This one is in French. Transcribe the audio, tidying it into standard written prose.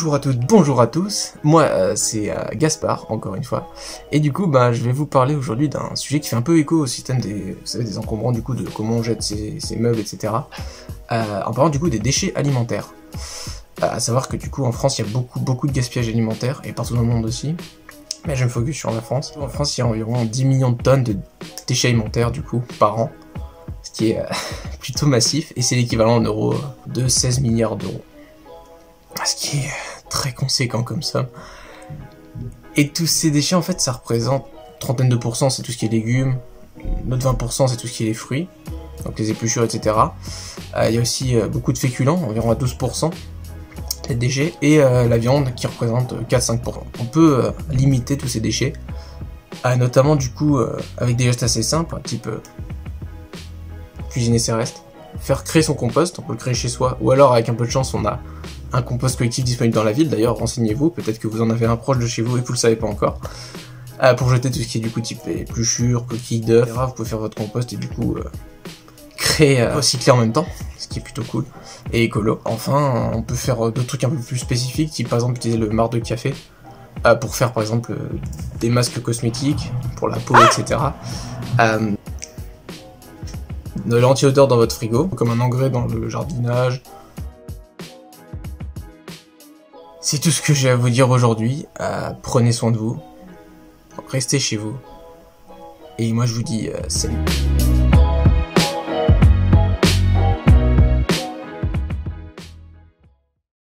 Bonjour à toutes, bonjour à tous, moi c'est Gaspard, encore une fois, et du coup je vais vous parler aujourd'hui d'un sujet qui fait un peu écho au système des, vous savez, des encombrants, du coup de comment on jette ses meubles, etc. En parlant du coup des déchets alimentaires. À savoir que du coup en France il y a beaucoup de gaspillage alimentaire, et partout dans le monde aussi, mais je me focus sur la France. En France il y a environ 10 millions de tonnes de déchets alimentaires du coup par an, ce qui est plutôt massif, et c'est l'équivalent en euros de 16 milliards d'euros. Ce qui est très conséquent comme ça. Et tous ces déchets, en fait, ça représente trentaine de pourcents, c'est tout ce qui est légumes, l'autre 20% c'est tout ce qui est les fruits, donc les épluchures, etc. Il y a aussi beaucoup de féculents, environ à 12%, les déchets, et la viande qui représente 4-5%. On peut limiter tous ces déchets, notamment du coup avec des gestes assez simples, type cuisiner ses restes, faire créer son compost, on peut le créer chez soi, ou alors avec un peu de chance on a un compost collectif disponible dans la ville, d'ailleurs renseignez-vous, peut-être que vous en avez un proche de chez vous et que vous le savez pas encore. Pour jeter tout ce qui est du coup type épluchures, coquilles d'œufs, etc. Vous pouvez faire votre compost et du coup créer, recycler en même temps, ce qui est plutôt cool, et écolo. Enfin, on peut faire d'autres trucs un peu plus spécifiques, type par exemple utiliser le marc de café, pour faire par exemple des masques cosmétiques, pour la peau, etc. De l'anti-odeur dans votre frigo, comme un engrais dans le jardinage. C'est tout ce que j'ai à vous dire aujourd'hui. Prenez soin de vous, restez chez vous, et moi je vous dis salut.